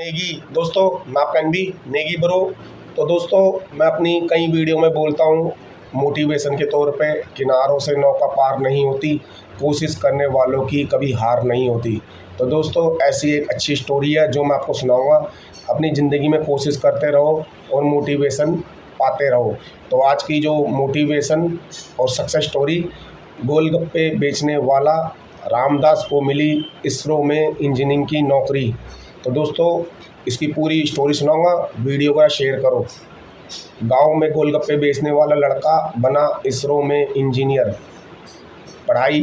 नेगी दोस्तों, मैं आपका एनबी नेगी ब्रो। तो दोस्तों, मैं अपनी कई वीडियो में बोलता हूँ मोटिवेशन के तौर पे, किनारों से नौका पार नहीं होती, कोशिश करने वालों की कभी हार नहीं होती। तो दोस्तों, ऐसी एक अच्छी स्टोरी है जो मैं आपको सुनाऊंगा। अपनी ज़िंदगी में कोशिश करते रहो और मोटिवेशन पाते रहो। तो आज की जो मोटिवेशन और सक्सेस स्टोरी, गोलगप्पे बेचने वाला रामदास को मिली इसरो में इंजीनियरिंग की नौकरी। तो दोस्तों, इसकी पूरी स्टोरी सुनाऊंगा, वीडियो का शेयर करो। गांव में गोलगप्पे बेचने वाला लड़का बना इसरो में इंजीनियर। पढ़ाई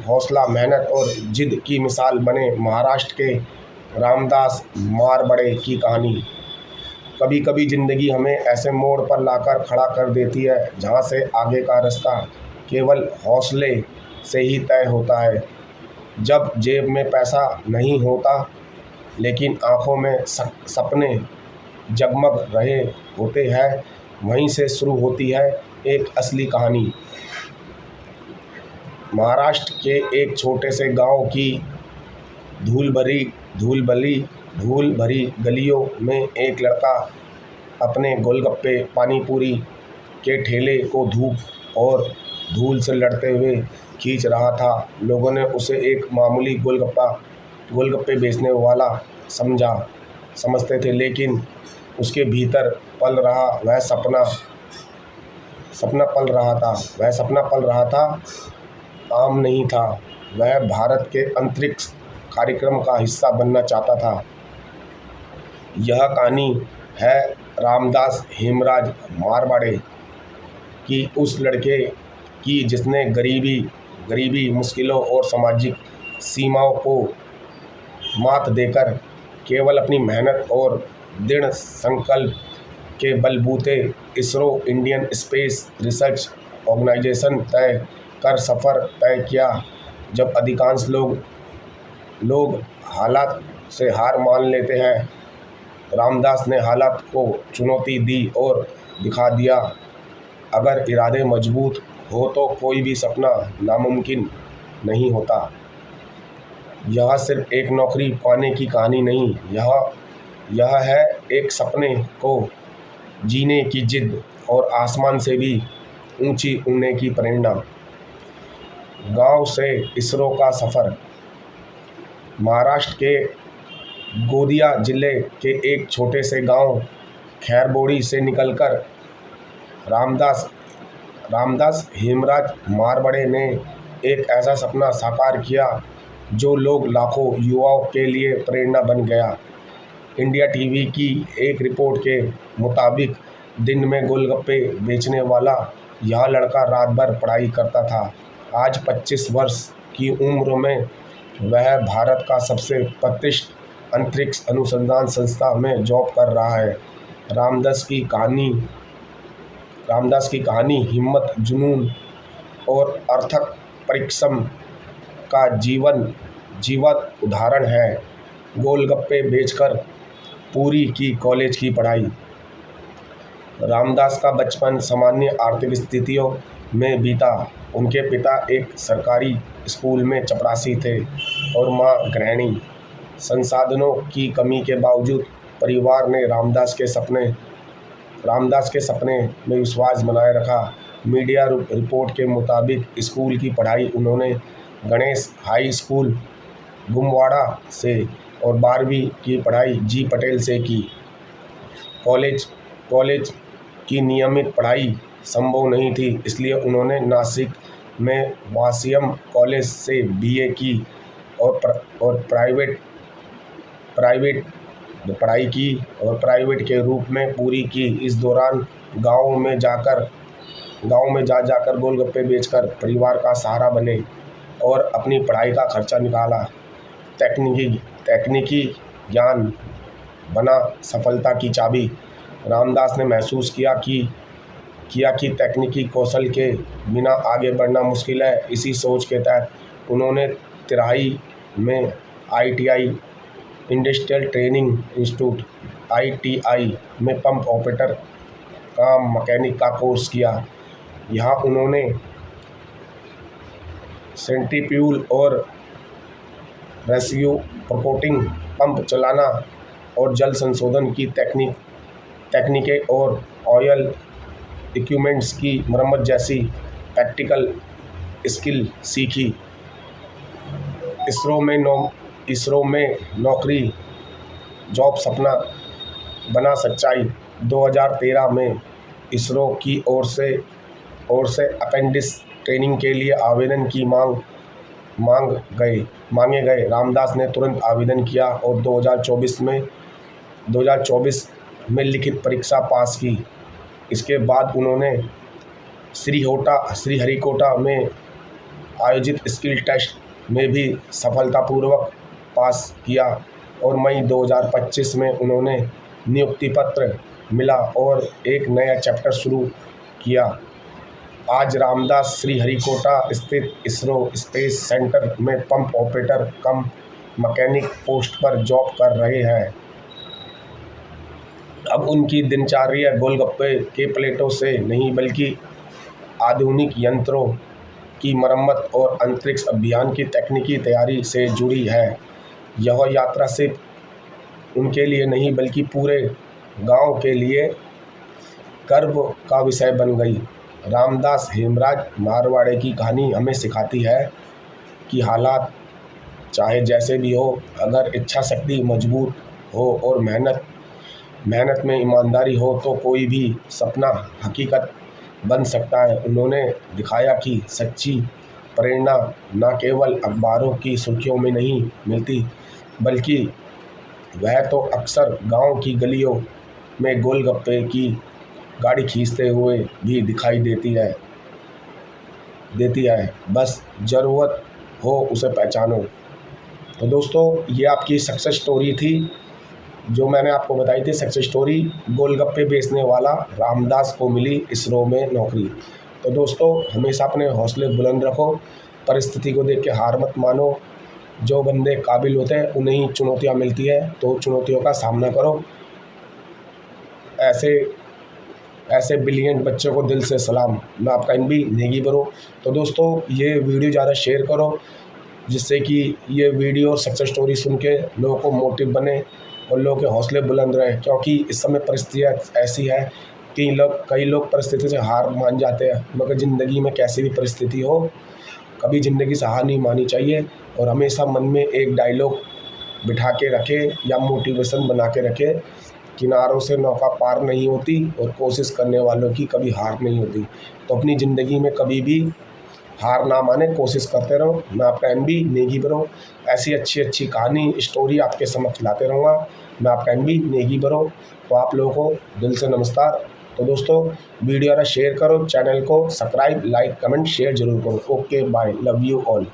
हौसला मेहनत और जिद की मिसाल बने महाराष्ट्र के रामदास मारबड़े की कहानी। कभी कभी ज़िंदगी हमें ऐसे मोड़ पर लाकर खड़ा कर देती है जहां से आगे का रास्ता केवल हौसले से ही तय होता है। जब जेब में पैसा नहीं होता लेकिन आंखों में सपने जगमग रहे होते हैं, वहीं से शुरू होती है एक असली कहानी। महाराष्ट्र के एक छोटे से गांव की धूल भरी गलियों में एक लड़का अपने गोलगप्पे पानी पूरी के ठेले को धूप और धूल से लड़ते हुए खींच रहा था। लोगों ने उसे एक मामूली गोलगप्पे बेचने वाला समझते थे, लेकिन उसके भीतर वह सपना पल रहा था आम नहीं था। वह भारत के अंतरिक्ष कार्यक्रम का हिस्सा बनना चाहता था। यह कहानी है रामदास हेमराज मारवाड़े की, उस लड़के की जिसने गरीबी, मुश्किलों और सामाजिक सीमाओं को मात देकर केवल अपनी मेहनत और दृढ़ संकल्प के बलबूते ISRO Indian Space Research Organisation कर सफ़र तय किया। जब अधिकांश लोग हालात से हार मान लेते हैं, रामदास ने हालात को चुनौती दी और दिखा दिया, अगर इरादे मजबूत हो तो कोई भी सपना नामुमकिन नहीं होता। यह सिर्फ एक नौकरी पाने की कहानी नहीं, यह है एक सपने को जीने की जिद और आसमान से भी ऊंची उड़ने की प्रेरणा। गांव से इसरो का सफ़र। महाराष्ट्र के गोंदिया जिले के एक छोटे से गांव खैरबोड़ी से निकलकर रामदास हेमराज मारवाड़े ने एक ऐसा सपना साकार किया जो लाखों युवाओं के लिए प्रेरणा बन गया। इंडिया टीवी की एक रिपोर्ट के मुताबिक दिन में गोलगप्पे बेचने वाला यह लड़का रात भर पढ़ाई करता था। आज 25 वर्ष की उम्र में वह भारत का सबसे प्रतिष्ठित अंतरिक्ष अनुसंधान संस्था में जॉब कर रहा है। रामदास की कहानी हिम्मत, जुनून और अथक परिश्रम का जीवंत उदाहरण है। गोलगप्पे बेचकर पूरी की कॉलेज की पढ़ाई। रामदास का बचपन सामान्य आर्थिक स्थितियों में बीता। उनके पिता एक सरकारी स्कूल में चपरासी थे और मां गृहिणी। संसाधनों की कमी के बावजूद परिवार ने रामदास के सपने में विश्वास बनाए रखा। मीडिया रिपोर्ट के मुताबिक स्कूल की पढ़ाई उन्होंने गणेश हाई स्कूल गुमवाड़ा से और 12वीं की पढ़ाई जी पटेल से की। कॉलेज की नियमित पढ़ाई संभव नहीं थी, इसलिए उन्होंने नासिक में वासियम कॉलेज से बीए की और प्राइवेट के रूप में पूरी की। इस दौरान गांव में जाकर गोलगप्पे बेचकर परिवार का सहारा बने और अपनी पढ़ाई का खर्चा निकाला। तकनीकी ज्ञान बना सफलता की चाबी। रामदास ने महसूस किया कि तकनीकी कौशल के बिना आगे बढ़ना मुश्किल है। इसी सोच के तहत उन्होंने तिराही में ITI industrial training institute ITI में पंप ऑपरेटर का मैकेनिक का कोर्स किया। यहाँ उन्होंने सेंट्रीफ्यूल और रेसिप्रोकेटिंग पंप चलाना और जल संशोधन की तकनीकें और ऑयल इक्विपमेंट्स की मरम्मत जैसी प्रैक्टिकल स्किल सीखी। इसरो में नौकरी जॉब सपना बना सच्चाई। 2013 में इसरो की ओर से अपेंडिक्स ट्रेनिंग के लिए आवेदन की मांगे गए। रामदास ने तुरंत आवेदन किया और 2024 में लिखित परीक्षा पास की। इसके बाद उन्होंने श्रीहरिकोटा में आयोजित स्किल टेस्ट में भी सफलतापूर्वक पास किया और मई 2025 में उन्होंने नियुक्ति पत्र मिला और एक नया चैप्टर शुरू किया। आज रामदास श्रीहरिकोटा स्थित इसरो स्पेस सेंटर में पंप ऑपरेटर कम मैकेनिक पोस्ट पर जॉब कर रहे हैं। अब उनकी दिनचर्या गोलगप्पे के प्लेटों से नहीं बल्कि आधुनिक यंत्रों की मरम्मत और अंतरिक्ष अभियान की तकनीकी तैयारी से जुड़ी है। यह यात्रा सिर्फ उनके लिए नहीं बल्कि पूरे गांव के लिए गर्व का विषय बन गई। रामदास हेमराज मारवाड़े की कहानी हमें सिखाती है कि हालात चाहे जैसे भी हो, अगर इच्छा शक्ति मजबूत हो और मेहनत में ईमानदारी हो तो कोई भी सपना हकीकत बन सकता है। उन्होंने दिखाया कि सच्ची प्रेरणा न केवल अखबारों की सुर्खियों में नहीं मिलती, बल्कि वह तो अक्सर गांव की गलियों में गोलगप्पे की गाड़ी खींचते हुए भी दिखाई देती है। बस ज़रूरत हो उसे पहचानो। तो दोस्तों, ये आपकी सक्सेस स्टोरी थी जो मैंने आपको बताई थी। सक्सेस स्टोरी गोलगप्पे बेचने वाला रामदास को मिली इसरो में नौकरी। तो दोस्तों, हमेशा अपने हौसले बुलंद रखो, परिस्थिति को देख के हार मत मानो। जो बंदे काबिल होते हैं उन्हें ही चुनौतियाँ मिलती है, तो चुनौतियों का सामना करो। ऐसे ब्रिलियंट बच्चों को दिल से सलाम। मैं आपका एनबी नेगी ब्रो। तो दोस्तों, ये वीडियो ज़्यादा शेयर करो जिससे कि ये वीडियो और सक्सेस स्टोरी सुन के लोगों को मोटिव बने और लोगों के हौसले बुलंद रहे। क्योंकि इस समय परिस्थितियाँ ऐसी है कि कई लोग परिस्थिति से हार मान जाते हैं, मगर ज़िंदगी में कैसी भी परिस्थिति हो, कभी ज़िंदगी से हार नहीं माननी चाहिए और हमेशा मन में एक डायलॉग बिठा के रखें या मोटिवेशन बना के रखें, किनारों से नौका पार नहीं होती और कोशिश करने वालों की कभी हार नहीं होती। तो अपनी ज़िंदगी में कभी भी हार ना माने, कोशिश करते रहो। मैं आपका एनबी नेगी ब्रो ऐसी अच्छी कहानी स्टोरी आपके समक्ष लाते रहूँगा। मैं आपका एनबी नेगी ब्रो। तो आप लोगों को दिल से नमस्कार। तो दोस्तों, वीडियो शेयर करो, चैनल को सब्सक्राइब, लाइक, कमेंट, शेयर जरूर करो। Okay, bye, love you all.